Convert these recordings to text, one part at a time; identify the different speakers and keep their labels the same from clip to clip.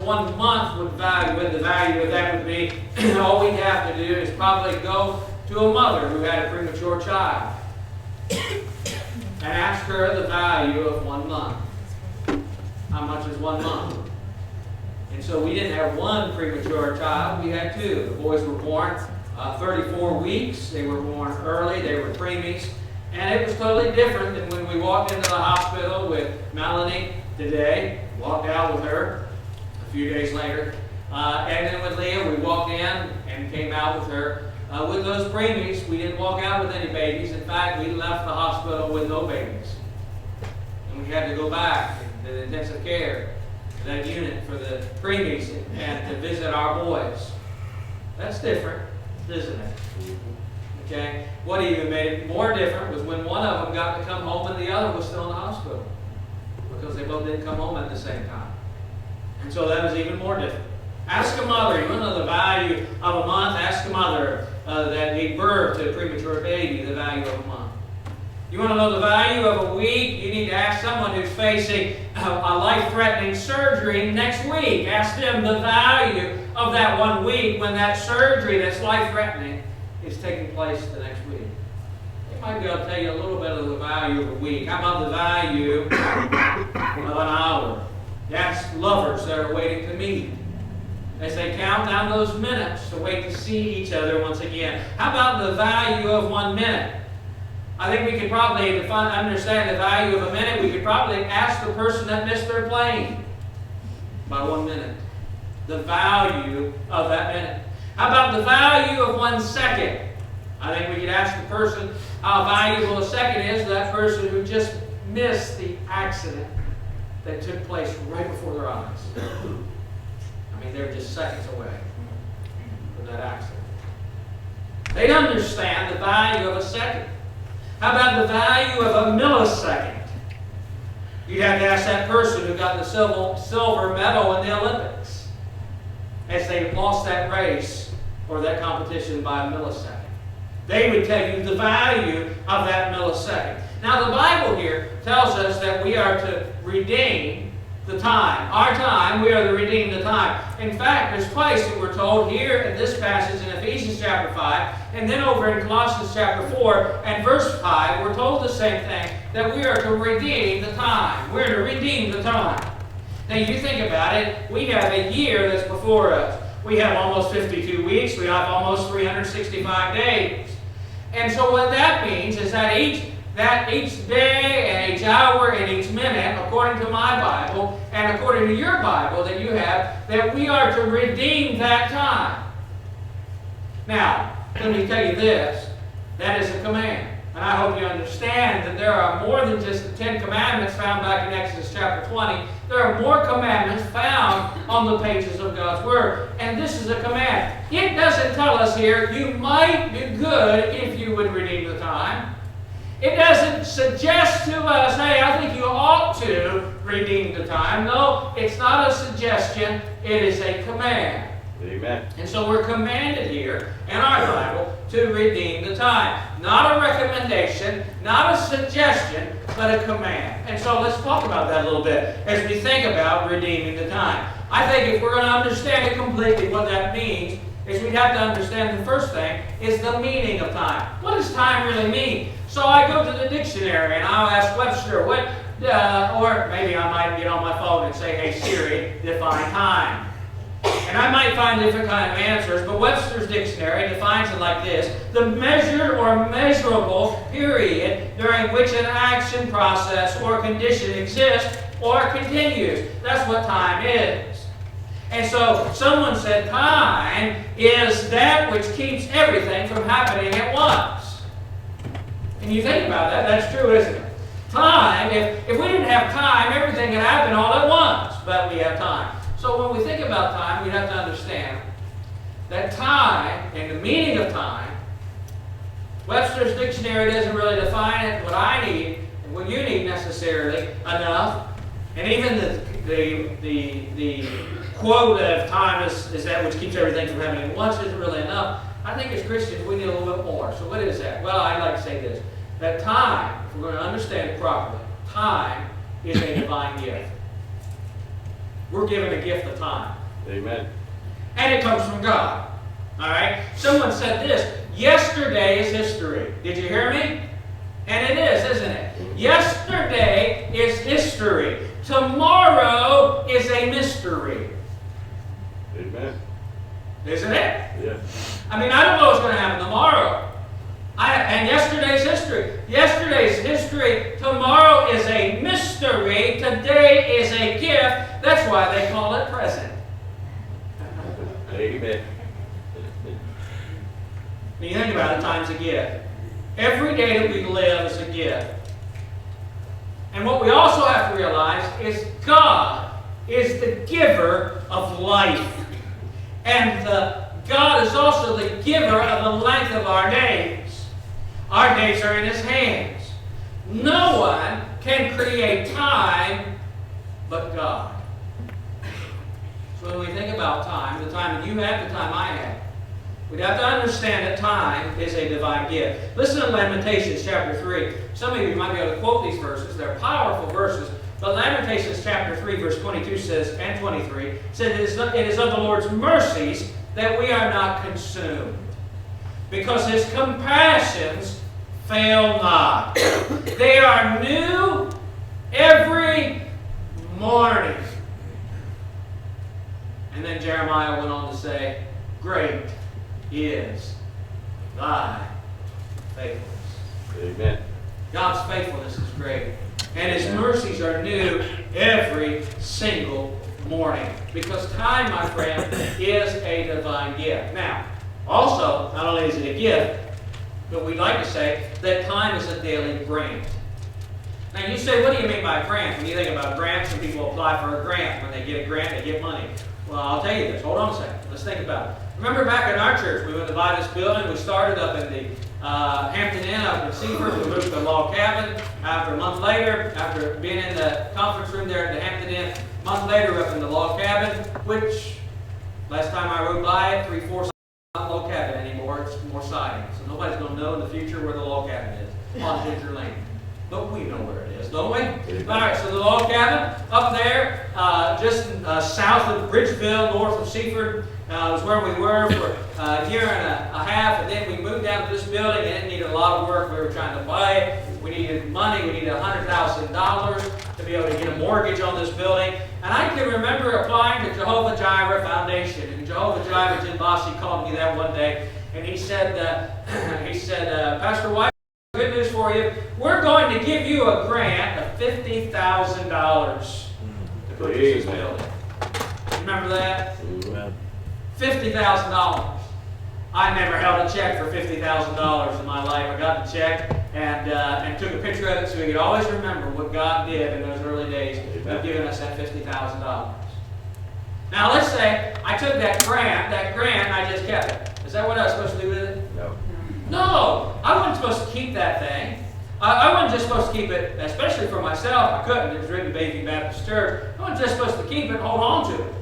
Speaker 1: 1 month would the value of that would be, all we'd have to do is probably go to a mother who had a premature child and ask her the value of 1 month. How much is 1 month? And so we didn't have one premature child, we had two. The boys were born 34 weeks. They were born early, they were preemies. And it was totally different than when we walked into the hospital with Melanie today. Walked out with her a few days later. And then with Leah, we walked in and came out with her. With those preemies, we didn't walk out with any babies. In fact, we left the hospital with no babies. And we had to go back to the intensive care, to that unit for the preemies, and to visit our boys. That's different, isn't it? Okay? What even made it more different was when one of them got to come home and the other was still in the hospital, because they both didn't come home at the same time. And so that was even more different. Ask a mother, you want to know the value of a month? Ask a mother that gave birth to a premature baby the value of a month. You want to know the value of a week? You need to ask someone who's facing a life-threatening surgery next week. Ask them the value of that 1 week when that surgery that's life-threatening is taking place the next week. They might be able to tell you a little bit of the value of a week. How about the value of an hour? That's lovers that are waiting to meet, as they count down those minutes to wait to see each other once again. How about the value of 1 minute? I think we could probably, to understand the value of a minute, we could probably ask the person that missed their plane by 1 minute. The value of that minute. How about the value of 1 second? I think we could ask the person how valuable a second is to that person who just missed the accident that took place right before their eyes. I mean, they're just seconds away from that accident. They'd understand the value of a second. How about the value of a millisecond? You'd have to ask that person who got the silver medal in the Olympics as they lost that race or that competition by a millisecond. They would tell you the value of that millisecond. Now, the Bible here tells us that we are to redeem the time. Our time, we are to redeem the time. In fact, there's twice that we're told here in this passage in Ephesians chapter 5, and then over in Colossians chapter 4 and verse 5, we're told the same thing, that we are to redeem the time. We're to redeem the time. Now, you think about it, we have a year that's before us. We have almost 52 weeks. We have almost 365 days. And so what that means is that each day and each hour and each minute, according to my Bible and according to your Bible that you have, that we are to redeem that time. Now, let me tell you this. That is a command. And I hope you understand that there are more than just the 10 commandments found back in Exodus chapter 20. There are more commandments found on the pages of God's Word. And this is a command. It doesn't tell us here, you might do good if you would redeem the time. It doesn't suggest to us, hey, I think you ought to redeem the time. No, it's not a suggestion. It is a command.
Speaker 2: Amen.
Speaker 1: And so we're commanded here in our Bible to redeem the time. Not a recommendation, not a suggestion, but a command. And so let's talk about that a little bit as we think about redeeming the time. I think if we're going to understand it completely, what that means is we'd have to understand the first thing is the meaning of time. What does time really mean? So I go to the dictionary and I'll ask Webster, or maybe I might get on my phone and say, hey Siri, define time. And I might find different kind of answers, but Webster's dictionary defines it like this: the measured or measurable period during which an action, process, or condition exists or continues. That's what time is. And so someone said time is that which keeps everything from happening at once. And you think about that, that's true, isn't it? Time, if we didn't have time, everything could happen all at once, but we have time. So when we think about time, we have to understand that time and the meaning of time, Webster's dictionary doesn't really define it. What I need and what you need necessarily enough, and even the quote of time is that which keeps everything from happening at once isn't really enough. I think as Christians we need a little bit more. So what is that? Well, I'd like to say this: that time, if we're going to understand it properly, time is a divine gift. We're given a gift of time.
Speaker 2: Amen.
Speaker 1: And it comes from God. All right? Someone said this, yesterday is history. Did you hear me? And it is, isn't it? Yesterday is history. Tomorrow is a mystery.
Speaker 2: Amen.
Speaker 1: Isn't it?
Speaker 2: Yeah.
Speaker 1: I mean, I don't know what's going to happen tomorrow. And yesterday's history. Yesterday's history. Tomorrow is a mystery. Today is a gift. That's why they call it present.
Speaker 2: Amen.
Speaker 1: When you think about it, time's a gift. Every day that we live is a gift. And what we also have to realize is God is the giver of life. And God is also the giver of the length of our days. Our days are in His hands. No one can create time but God. So when we think about time, the time that you have, the time I have, we'd have to understand that time is a divine gift. Listen to Lamentations chapter 3. Some of you might be able to quote these verses. They're powerful verses. But Lamentations chapter 3, verse 22 says, and 23, says, it is of the Lord's mercies that we are not consumed, because His compassions fail not. They are new every morning. And then Jeremiah went on to say, great is thy faithfulness.
Speaker 2: Amen.
Speaker 1: God's faithfulness is great. And His mercies are new every single morning. Because time, my friend, is a divine gift. Now, also, not only is it a gift, but we'd like to say that time is a daily grant. Now, you say, what do you mean by grant? When you think about grants, some people apply for a grant. When they get a grant, they get money. Well, I'll tell you this. Hold on a second. Let's think about it. Remember back in our church, we went to buy this building. We started up in the Hampton Inn up in Seaford. We moved to the log cabin. After a month later, after being in the conference room there at the Hampton Inn, a month later we're up in the log cabin, which last time I rode by it, 3/4 not log cabin anymore. It's more siding. So nobody's going to know in the future where the log cabin is on Ginger Lane. But we know where it is, don't we? All right, so the log cabin up there, just south of Bridgeville, north of Seaford, was where we were for a year and a half, and then we moved down to this building, and it needed a lot of work. We were trying to buy it. We needed money. We needed $100,000 to be able to get a mortgage on this building. And I can remember applying to Jehovah Jireh Foundation, and Jehovah Jireh, Jim Bossy, called me that one day, and he said, Pastor White, good news for you. We're going to give you a grant of $50,000 to purchase this building. Remember that? $50,000. I never held a check for $50,000 in my life. I got the check and took a picture of it so we could always remember what God did in those early days of giving us that $50,000. Now let's say I took that grant, and I just kept it. Is that what I was supposed to do with it?
Speaker 2: No.
Speaker 1: No, I wasn't supposed to keep that thing. I wasn't just supposed to keep it, especially for myself. I couldn't. It was written Bayview Baptist Church. I wasn't just supposed to keep it and hold on to it.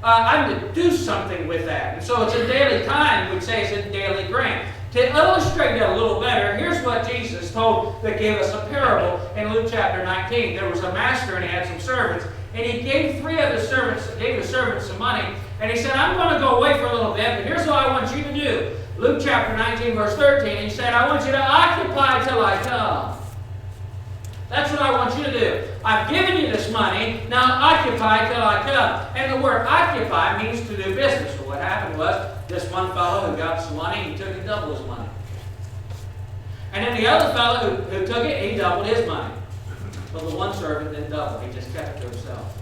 Speaker 1: I'm to do something with that. And so it's a daily time. We'd say it's a daily grant. To illustrate that a little better, here's what Jesus told that gave us a parable in Luke chapter 19. There was a master and he had some servants. And he gave the servants some money. And he said, I'm going to go away for a little bit, but here's what I want you to do. Luke chapter 19, verse 13, he said, I want you to occupy till I come. That's what I want you to do. I've given you this money, now occupy till I come. And the word occupy means to do business. So what happened was, this one fellow who got some money, he took and doubled his money. And then the other fellow who took it, he doubled his money. But the one servant didn't double, he just kept it to himself.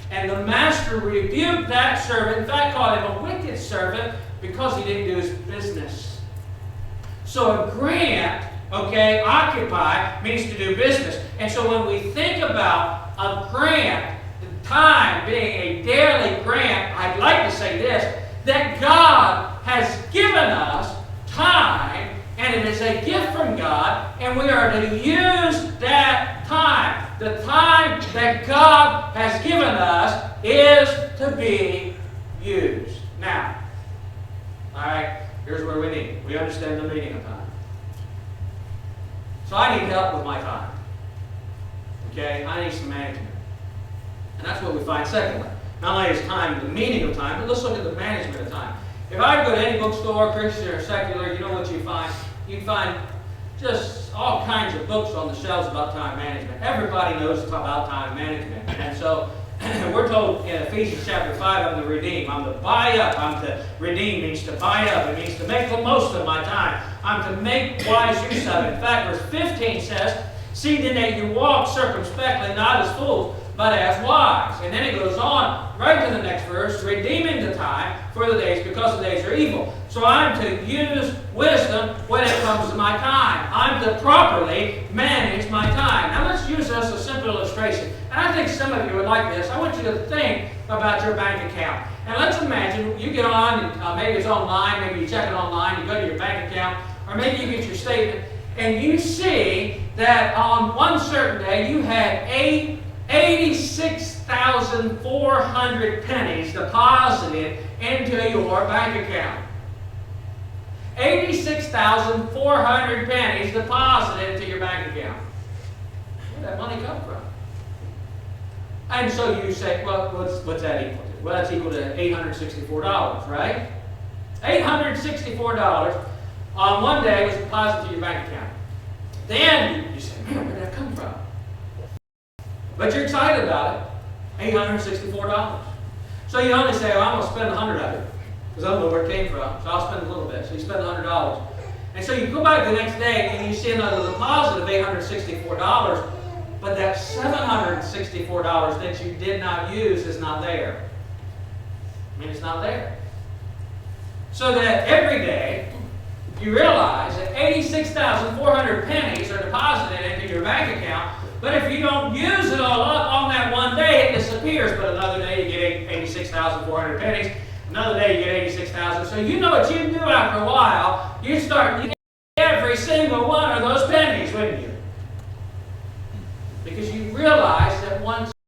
Speaker 1: And the master rebuked that servant, in fact called him a wicked servant, because he didn't do his business. So a grant, occupy, means to do business. And so when we think about a grant, the time being a daily grant, I'd like to say this, that God has given us time, and it is a gift from God, and we are to use that time. The time that God has given us is to be used. Now, all right, here's where we understand the meaning of time. So I need help with my time. Okay, I need some management. And that's what we find secondly. Not only is time the meaning of time, but let's look at the management of time. If I go to any bookstore, Christian or secular, you know what you find? You find just all kinds of books on the shelves about time management. Everybody knows about time management. And so we're told in Ephesians chapter 5, I'm to redeem. I'm to buy up. I'm to redeem means to buy up. It means to make the most of my time. I'm to make wise use of it. In fact, verse 15 says, see then that you walk circumspectly, not as fools, but as wise. And then it goes on right to the next verse, redeeming the time for the days, because the days are evil. So I'm to use wisdom when it comes to my time. I'm to properly manage my time. Now let's use this as a simple illustration. And I think some of you would like this. I want you to think about your bank account. And let's imagine you get on, and maybe it's online, maybe you check it online, you go to your bank account, or maybe you get your statement, and you see that on one certain day you had 86,400 pennies deposited into your bank account. 86,400 pennies deposited into your bank account. Where did that money come from? And so you say, well, what's that equal to? Well, that's equal to $864, right? $864 on one day was deposited to your bank account. Then you say, man, where did that come from? But you're excited about it. $864. So you only say, well, I'm going to spend 100 of it, because I don't know where it came from, so I'll spend a little bit. So you spend $100. And so you go back the next day and you see another deposit of $864, but that $764 that you did not use is not there. I mean, it's not there. So that every day you realize that 86,400 pennies are deposited into your bank account, but if you don't use it all up on that one day, it disappears. But another day you get 86,400 pennies. Another day you get 86,000. So you know what you do after a while. You start using every single one of those pennies, wouldn't you? Because you realize that once